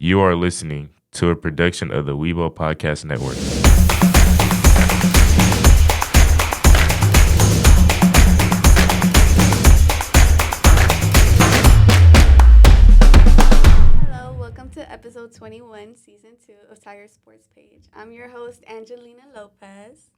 You are listening to a production of the Weibo Podcast Network. Hello, welcome to episode 21, season 2 of Tiger Sports Page. I'm your host, Angelina Lopez.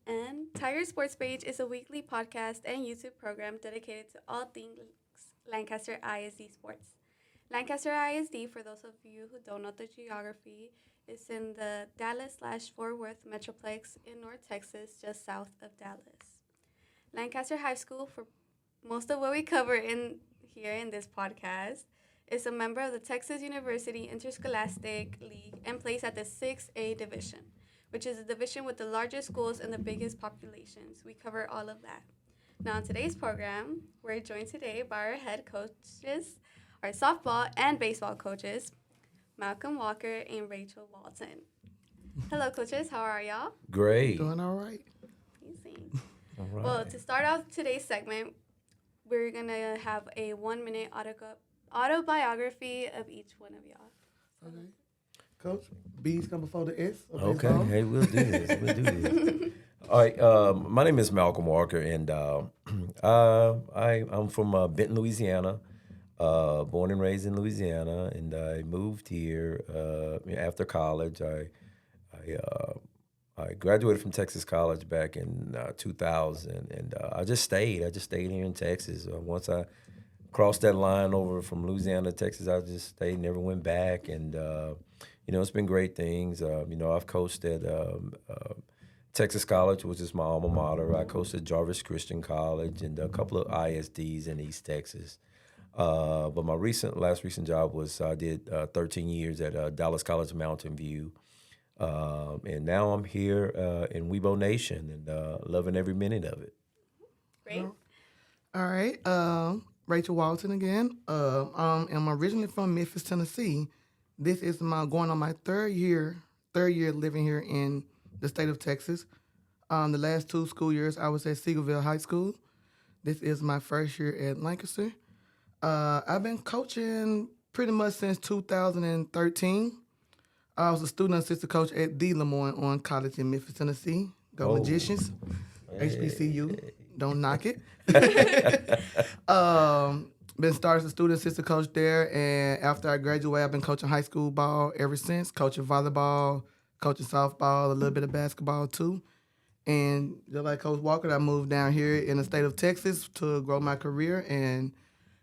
And Tiger Sports Page is a weekly podcast and YouTube program dedicated to all things Lancaster ISD sports. Lancaster ISD, for those of you who don't know the geography, is in the Dallas/Fort Worth Metroplex in North Texas, just south of Dallas. Lancaster High School, for most of what we cover in here in this podcast, is a member of the Texas University Interscholastic League and plays at the 6A division, which is a division with the largest schools and the biggest populations. We cover all of that. Now, in today's program, we're joined today by our head coaches, our softball and baseball coaches, Malcolm Walker and Rachel Walton. Hello, coaches. How are y'all? Great. Doing all right. Amazing. All right. Well, to start off today's segment, we're going to have a 1-minute autobiography of each one of y'all. Okay. Coach, B's come before the S. Okay. Hey, we'll do this. All right. My name is Malcolm Walker, and I'm from Benton, Louisiana. Born and raised in Louisiana, and I moved here after college. I graduated from Texas College back in 2000, and I just stayed. I just stayed here in Texas. Once I crossed that line over from Louisiana to Texas, I just stayed, never went back, and it's been great things. I've coached at Texas College, which is my alma mater. I coached at Jarvis Christian College and a couple of ISDs in East Texas. But my last recent job was I did 13 years at Dallas College Mountain View. And now I'm here in Weibo Nation and loving every minute of it. Great. All right. Rachel Walton again. I'm originally from Memphis, Tennessee. This is going on my third year living here in the state of Texas. The last 2 school years I was at Seagoville High School. This is my first year at Lancaster. I've been coaching pretty much since 2013. I was a student assistant coach at D. Lemoyne College in Memphis, Tennessee. Go Magicians. HBCU. Don't knock it. Been started as a student assistant coach there, and after I graduated, I've been coaching high school ball ever since, coaching volleyball, coaching softball, a little bit of basketball too. And just like Coach Walker, I moved down here in the state of Texas to grow my career, and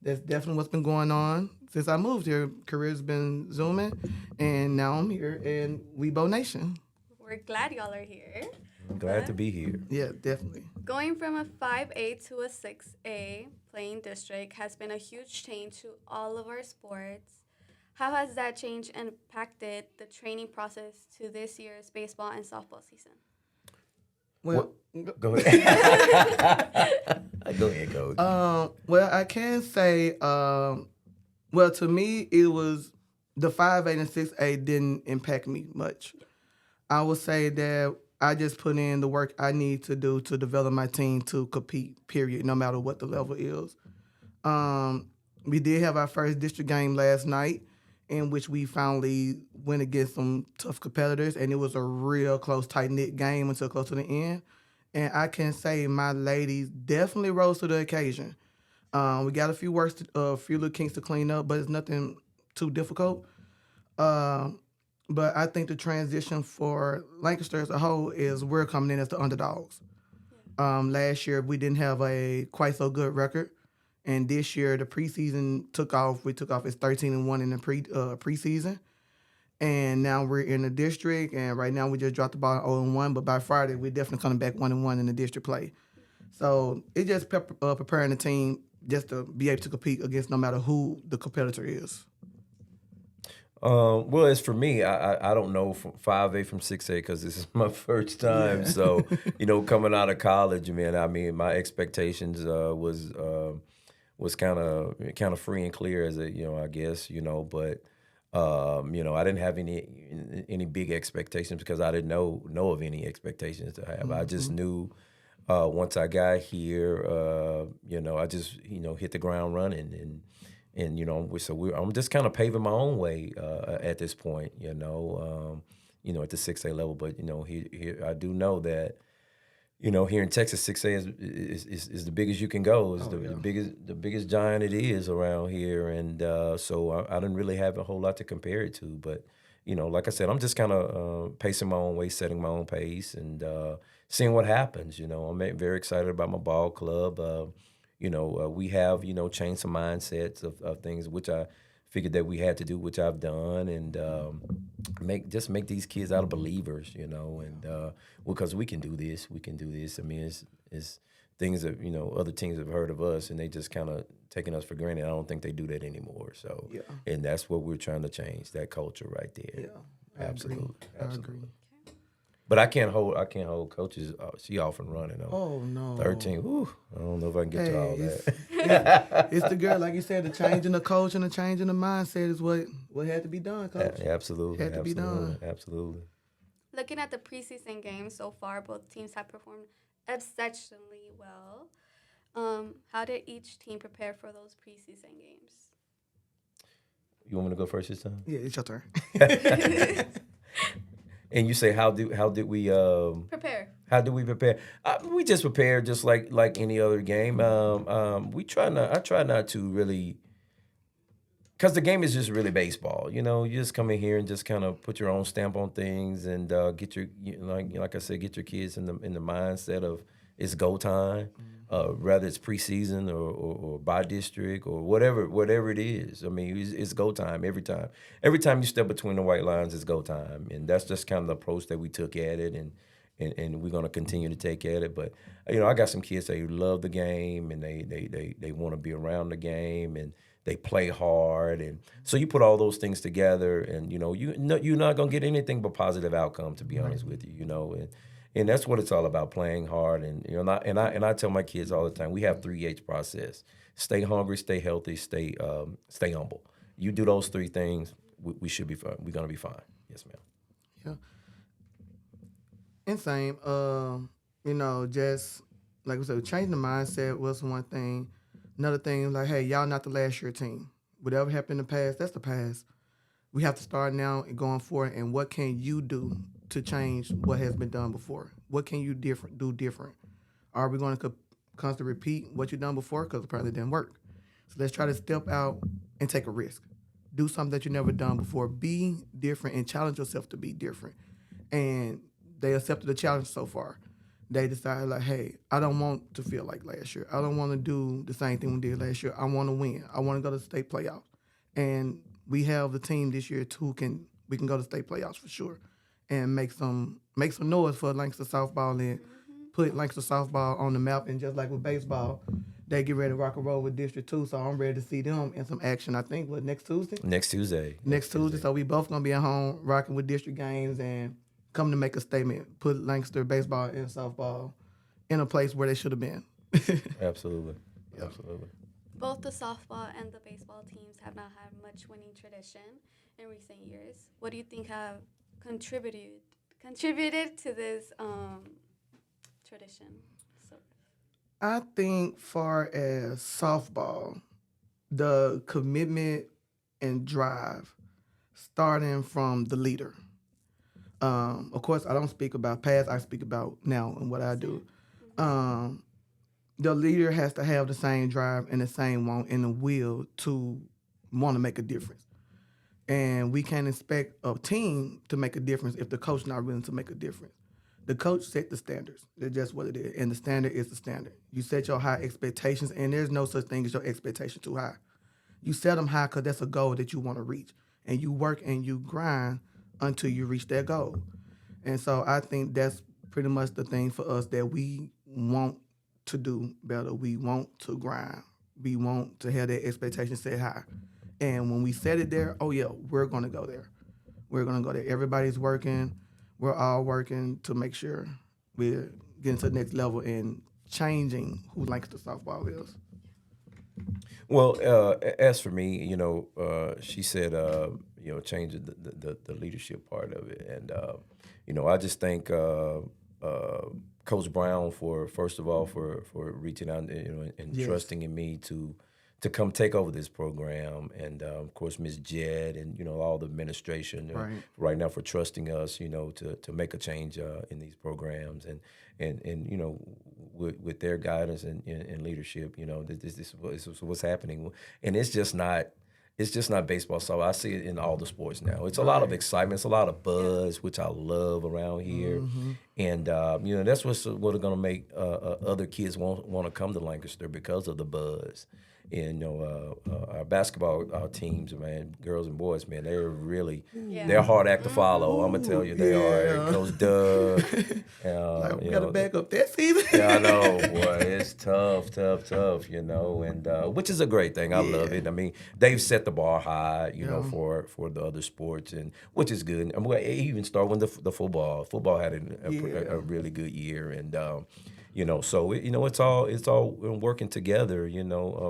that's definitely what's been going on since I moved here. Career's been zooming, and now I'm here in Weibo Nation. We're glad y'all are here. I'm glad to be here. Yeah, definitely. Going from a 5A to a 6A playing district has been a huge change to all of our sports. How has that change impacted the training process to this year's baseball and softball season? Well, Go ahead. Go ahead, Coach. well, I can say, to me, it was the 5A and 6A didn't impact me much. I would say that I just put in the work I need to do to develop my team to compete, period, no matter what the level is. We did have our first district game last night, in which we finally went against some tough competitors, and it was a real close, tight-knit game until close to the end. And I can say my ladies definitely rose to the occasion. We got a few little kinks to clean up, but it's nothing too difficult. But I think the transition for Lancaster as a whole is we're coming in as the underdogs. Last year, we didn't have a quite so good record. And this year, the preseason took off. We took off as 13-1 in the preseason. And now we're in the district, and right now we just dropped the ball 0-1. But by Friday, we're definitely coming back 1-1 in the district play. So it's just preparing the team just to be able to compete against no matter who the competitor is. Well, as for me, I don't know from 5A from 6A because this is my first time. Yeah. So, coming out of college, man, I mean, my expectations was kind of free and clear as I guess, but I didn't have any big expectations because I didn't know of any expectations to have. Mm-hmm. I just knew once I got here, I just hit the ground running, And I'm just kind of paving my own way at this point, at the 6A level. But here I do know that, here in Texas, 6A is the biggest you can go. It's the biggest giant it is around here, and so I didn't really have a whole lot to compare it to. But like I said, I'm just kind of pacing my own way, setting my own pace, and seeing what happens. I'm very excited about my ball club. We have changed some mindsets of things which I figured that we had to do, which I've done, and make these kids out of believers, and because we can do this. I mean, it's things that other teams have heard of us, and they just kind of taking us for granted. I don't think they do that anymore. So, and that's what we're trying to change, that culture right there. Yeah, absolutely. I agree. But I can't hold coaches. She off and running. Oh no, 13. Whew, I don't know if I can get to all that. It's the girl, like you said, the change in the coach and the change in the mindset is what had to be done, Coach. Absolutely, had to be done. Absolutely. Looking at the preseason games so far, both teams have performed exceptionally well. How did each team prepare for those preseason games? You want me to go first this time? Yeah, it's your turn. And you say, how did we prepare? How do we prepare? We just prepare just like any other game. I try not to really, because the game is just really baseball. You just come in here and just kind of put your own stamp on things, and get your like I said, get your kids in the mindset of it's go time. Whether it's preseason or by district or whatever it is. I mean, it's go time every time. Every time you step between the white lines, it's go time, and that's just kind of the approach that we took at it, and we're gonna continue to take at it. But I got some kids that love the game, and they want to be around the game, and they play hard, and so you put all those things together, and you're not gonna get anything but positive outcome, to be honest with you. And that's what it's all about, playing hard. And I tell my kids all the time, we have 3H process: stay hungry, stay healthy, stay humble. You do those three things, we should be fine. We're gonna be fine. Yes, ma'am. Yeah. And same. Just like we said, changing the mindset was one thing. Another thing, like, hey, y'all not the last year team. Whatever happened in the past, that's the past. We have to start now and going forward. And what can you do to change what has been done before? What can you do different? Are we going to constantly repeat what you've done before? Because it probably didn't work. So let's try to step out and take a risk. Do something that you've never done before. Be different and challenge yourself to be different. And they accepted the challenge so far. They decided, like, hey, I don't want to feel like last year. I don't want to do the same thing we did last year. I want to win. I want to go to the state playoffs. And we have the team this year too. We can go to state playoffs for sure, and make some noise for Lancaster softball, and put Lancaster softball on the map. And just like with baseball, they get ready to rock and roll with District 2, so I'm ready to see them in some action. I think next Tuesday. Next Tuesday. So we both gonna be at home rocking with district games and come to make a statement. Put Lancaster baseball and softball in a place where they should have been. Absolutely. Absolutely. Both the softball and the baseball teams have not had much winning tradition in recent years. What do you think have contributed to this tradition? I think far as softball, the commitment and drive starting from the leader. Of course, I don't speak about past, I speak about now and what I do. The leader has to have the same drive and the same want and the will to want to make a difference. And we can't expect a team to make a difference if the coach not willing to make a difference. The coach set the standards. That's just what it is. And the standard is the standard. You set your high expectations, and there's no such thing as your expectation too high. You set them high because that's a goal that you want to reach. And you work and you grind until you reach that goal. And so I think that's pretty much the thing for us, that we want to do better. We want to grind. We want to have that expectation set high. And when we set it there, oh yeah, we're going to go there. We're going to go there. Everybody's working. We're all working to make sure we're getting to the next level and changing who Lancaster softball is. Well, as for me, she said, change the leadership part of it. And, I just thank Coach Brown for, first of all, for reaching out, and Yes. trusting in me to to come take over this program, and of course Miss Jed and all the administration right now for trusting us, to make a change in these programs, and with their guidance and leadership, this is what's happening, and it's just not. It's just not baseball. So I see it in all the sports now. It's a lot of excitement. It's a lot of buzz, which I love around here. And, that's what's going to make other kids want to come to Lancaster because of the buzz. And, our basketball teams, man, girls and boys, man, they're really, they're a hard act to follow. I'm going to tell you, they are. Coach Doug. We got to back up that season. Yeah, I know, boy. It's tough, and which is a great thing. I love it. I mean, they've set the bar high, for the other sports, and which is good. I mean, it even started when the football. Football had a really good year, and so it's all working together,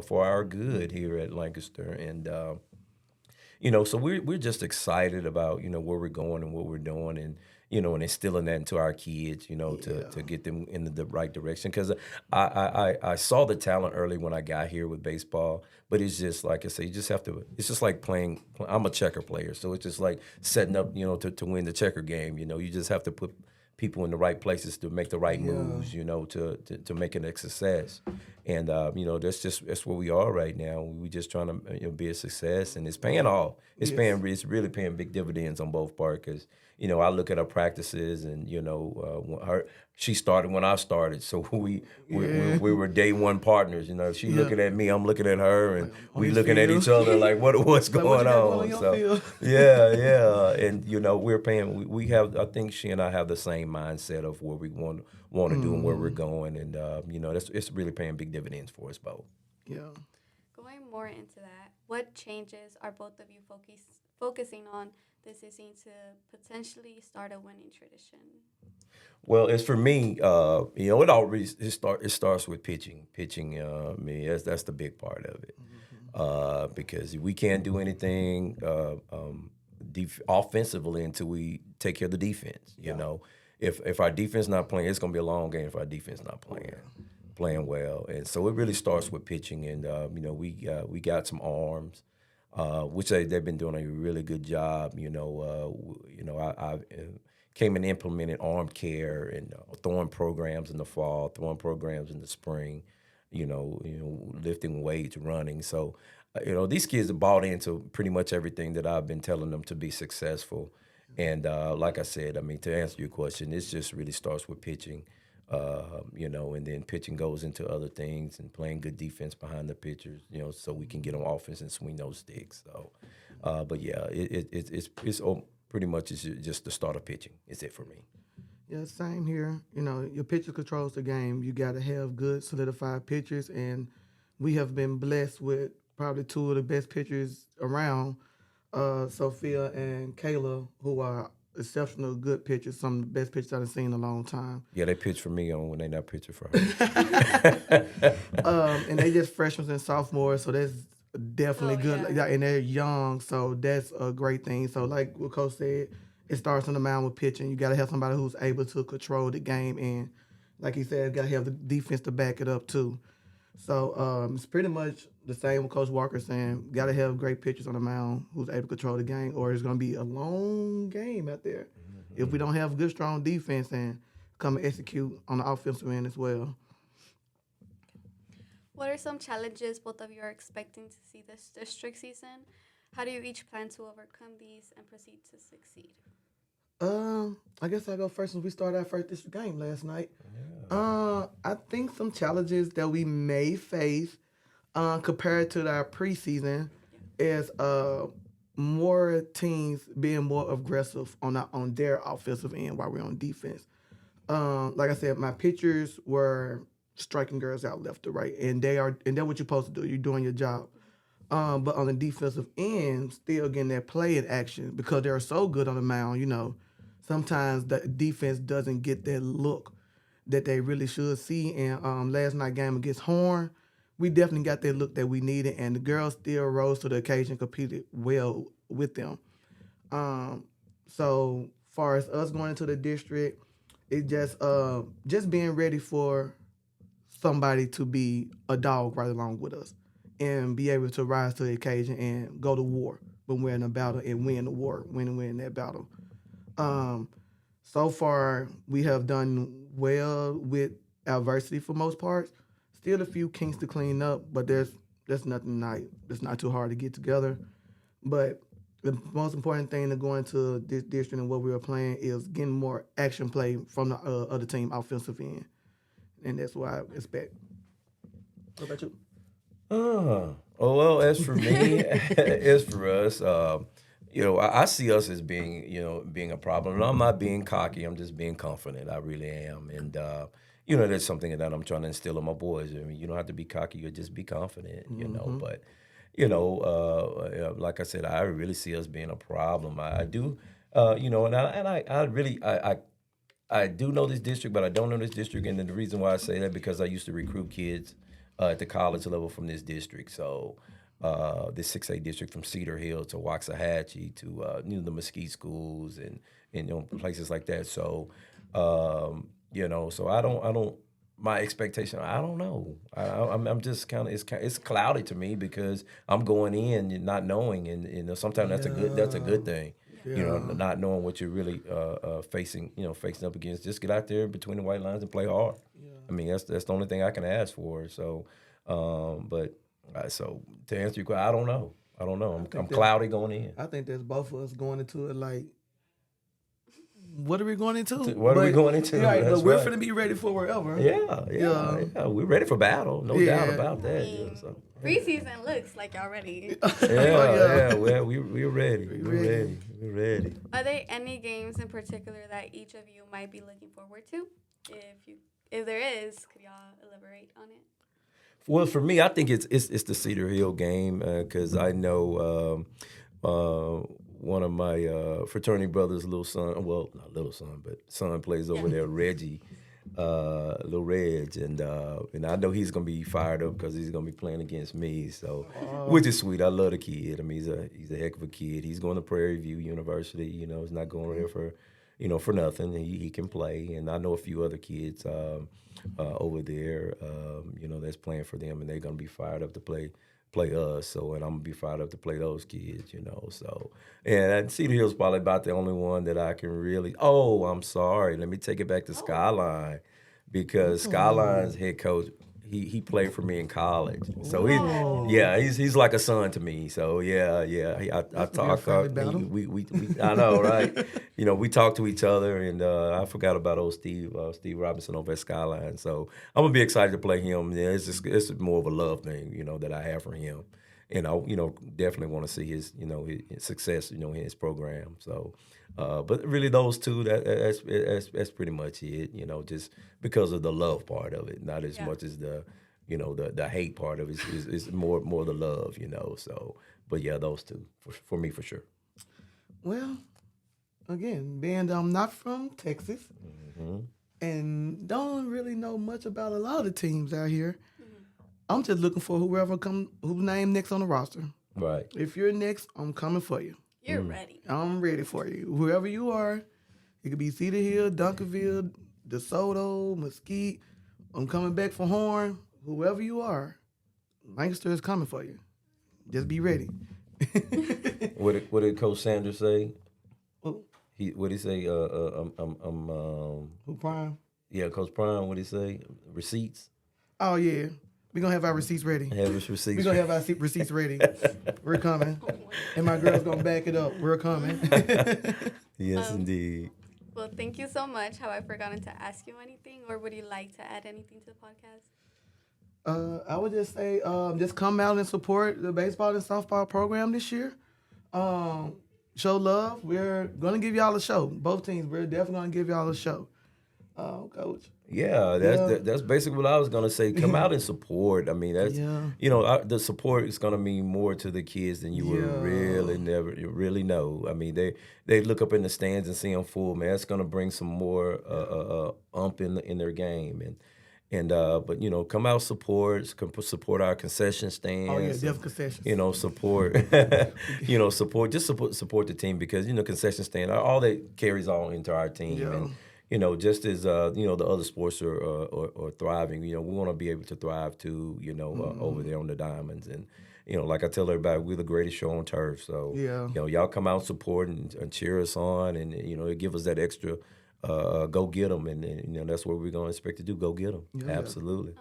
for our good here at Lancaster, and so we're just excited about where we're going and what we're doing, and and instilling that into our kids, to get them in the right direction. Because I saw the talent early when I got here with baseball, but it's just like I say, you just have to. It's just like playing. I'm a checker player, so it's just like setting up, to win the checker game. You just have to put people in the right places to make the right moves, to make it a success. And that's where we are right now. We just trying to be a success, and it's paying off. It's it's really paying big dividends on both parts. Because I look at her practices, and she started when I started, so we were day one partners. She looking at me, I'm looking at her, and we looking at each other like what's going on. So and we're paying. We have. I think she and I have the same mindset of where we want to do and where we're going, and it's really paying big dividends for us both. Yeah. Going more into that, what changes are both of you focusing on this season to potentially start a winning tradition? Well, as for me, it starts with pitching. Pitching, that's the big part of it, because we can't do anything offensively until we take care of the defense. If our defense not playing, it's gonna be a long game if our defense not playing well. And so it really starts with pitching, and we got some arms, which they've been doing a really good job. I came and implemented arm care and throwing programs in the fall, throwing programs in the spring, lifting weights, running. So, these kids have bought into pretty much everything that I've been telling them to be successful. And like I said, I mean, to answer your question, it just really starts with pitching, and then pitching goes into other things and playing good defense behind the pitchers, so we can get on offense and swing those sticks. So, but yeah, it's pretty much it's just the start of pitching. It's it for me. Yeah, same here. Your pitcher controls the game. You got to have good, solidified pitchers, and we have been blessed with probably two of the best pitchers around, Sophia and Kayla, who are exceptional good pitchers, some of the best pitchers I've seen in a long time. Yeah, they pitch for me on when they not pitching for her. And they just freshmen and sophomores, so that's definitely good. Yeah. And they're young, so that's a great thing. So like what Coach said, it starts on the mound with pitching. You got to have somebody who's able to control the game, and like he said, got to have the defense to back it up too. So it's pretty much the same with Coach Walker saying, got to have great pitchers on the mound who's able to control the game, or it's going to be a long game out there if we don't have good, strong defense and come and execute on the offensive end as well. What are some challenges both of you are expecting to see this district season? How do you each plan to overcome these and proceed to succeed? I guess I'll go first since we started our first district game last night. I think some challenges that we may face compared to our preseason is more teams being more aggressive on their offensive end while we're on defense. Like I said, my pitchers were striking girls out left to right, and they're what you're supposed to do. You're doing your job. But on the defensive end, still getting that play in action because they're so good on the mound, sometimes the defense doesn't get that look that they really should see. And last night game against Horn, we definitely got that look that we needed, and the girls still rose to the occasion, competed well with them. So far as us going into the district, it just being ready for somebody to be a dog right along with us. and be able to rise to the occasion and go to war when we're in a battle and win the war, win that battle. So far, we have done well with adversity for most parts. Still a few kinks to clean up, but that's nothing that's not too hard to get together. But the most important thing to going into this district and what we were playing is getting more action play from the other team offensive end. And that's what I expect. What about you? Well, as for me, as for us, I see us as being a problem. And I'm not being cocky. I'm just being confident. I really am. And, that's something that I'm trying to instill in my boys. I mean, you don't have to be cocky. You just be confident, you know. But, like I said, I really see us being a problem. I do, I do know this district, but I don't know this district. And the reason why I say that because I used to recruit kids at the college level from this district. So this 6A district from Cedar Hill to Waxahachie to the Mesquite schools and places like that. So so I don't. My expectation, I don't know. I'm just kind of it's cloudy to me because I'm going in and not knowing, and sometimes that's a good thing. Yeah. Not knowing what you're really facing up against. Just get out there between the white lines and play hard. Yeah. I mean, that's the only thing I can ask for. So, so to answer your question, I don't know. I'm cloudy going in. I think that's both of us going into it like, what are we going into? What are we going into? Right, but we're finna be ready for wherever. Yeah. We're ready for battle. No doubt about that. So. Preseason looks like y'all ready. Well, we're ready. We're ready. Are there any games in particular that each of you might be looking forward to? If there is, could y'all elaborate on it? Well, for me, I think it's the Cedar Hill game because I know one of my fraternity brothers' little son, well, not little son, but son plays over there, Reggie, little Reg, and I know he's gonna be fired up because he's gonna be playing against me. So, which is sweet. I love the kid. I mean, he's a heck of a kid. He's going to Prairie View University. He's not going there for nothing. He can play, and I know a few other kids over there, that's playing for them, and they're gonna be fired up to play us. So, and I'm gonna be fired up to play those kids, So, and Cedar Hill's probably about the only one that I can really. Oh, I'm sorry. Let me take it back to Skyline because Skyline's head coach. He played for me in college, so he's like a son to me. So I talk. We I know, right? We talk to each other, and I forgot about old Steve Robinson over at Skyline. So I'm gonna be excited to play him. Yeah, it's more of a love thing, that I have for him, and I definitely want to see his his success, in his program. So. But really, those two, that's pretty much it. Just because of the love part of it, not as much as the hate part of it. Is more the love. So, but yeah, those two for me for sure. Well, again, being that I'm not from Texas and don't really know much about a lot of the teams out here, I'm just looking for who's named next on the roster. Right. If you're next, I'm coming for you. You're ready. I'm ready for you. Whoever you are, it could be Cedar Hill, Duncanville, DeSoto, Mesquite. I'm coming back for Horn. Whoever you are, Lancaster is coming for you. Just be ready. What did Coach Sanders say? Oh. What did he say? Who Prime? Yeah, Coach Prime. What did he say? Receipts. Oh yeah. We're going to have our receipts ready. We're going to have our receipts ready. We're coming. And my girl's going to back it up. We're coming. Yes, indeed. Well, thank you so much. Have I forgotten to ask you anything, or would you like to add anything to the podcast? I would just say just come out and support the baseball and softball program this year. Show love. We're going to give y'all a show. Both teams, we're definitely going to give y'all a show. Coach. Yeah, that's basically what I was gonna say. Come out and support. I mean, that's the support is gonna mean more to the kids than you would really know. I mean, they look up in the stands and see them full. Man, that's gonna bring some more ump in their game. But come out support our concession stands. Oh yeah, definitely concessions. Support. Support the team because concession stand all that carries on into our team. Yeah. just as the other sports are thriving, we want to be able to thrive too, over there on the diamonds. And like I tell everybody, we're the greatest show on turf. So Yeah. y'all come out, support and cheer us on, and it give us that extra go get them, and that's what we're gonna expect to do. Go get them. Yeah. Absolutely.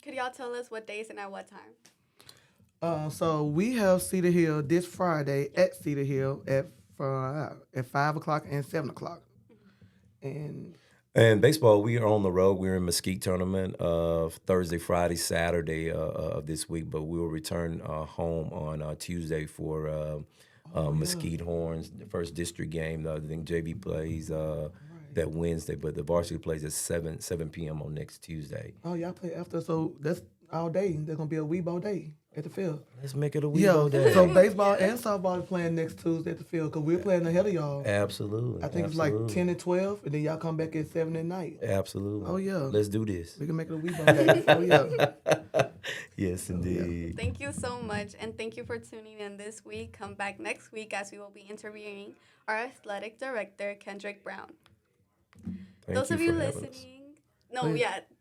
Could y'all tell us what days and at what time? So we have Cedar Hill this Friday at Cedar Hill at 5:00 and 7:00, And baseball, we are on the road. We're in Mesquite tournament Thursday, Friday, Saturday of this week, but we will return home on Tuesday for Mesquite Horns, the first district game. I think JV plays that Wednesday, but the varsity plays at 7 p.m. on next Tuesday. Oh, y'all play after, so that's all day. There's gonna be a Weebo day at the field. Let's make it a Weebo day. So baseball and softball are playing next Tuesday at the field because we're playing ahead of y'all. Absolutely. I think it's like 10 and 12, and then y'all come back at 7 at night. Absolutely. Oh, yeah. Let's do this. We can make it a Weebo day. Oh, yeah. Yes, indeed. Thank you so much, and thank you for tuning in this week. Come back next week as we will be interviewing our athletic director, Kendrick Brown. Those of you listening,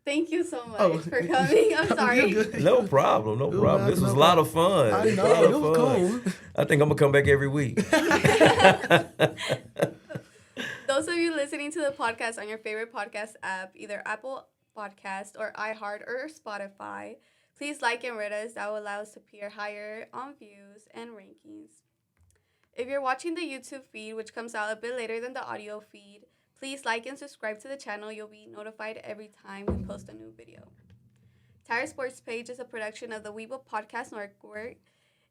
thank you so much for coming. I'm sorry. No problem. This was a lot of fun. I know, it was cool. I think I'm going to come back every week. Those of you listening to the podcast on your favorite podcast app, either Apple Podcast or iHeart or Spotify, please like and rate us. That will allow us to appear higher on views and rankings. If you're watching the YouTube feed, which comes out a bit later than the audio feed, please like and subscribe to the channel. You'll be notified every time we post a new video. Tire Sports Page is a production of the Weebo Podcast Network.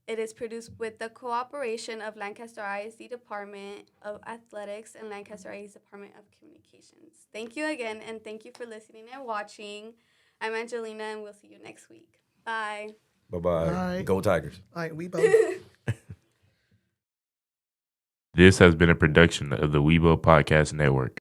It is produced with the cooperation of Lancaster ISD Department of Athletics and Lancaster ISD Department of Communications. Thank you again, and thank you for listening and watching. I'm Angelina, and we'll see you next week. Bye. Bye-bye. Right. Go Tigers. All right, Weebo. This has been a production of the Weebo Podcast Network.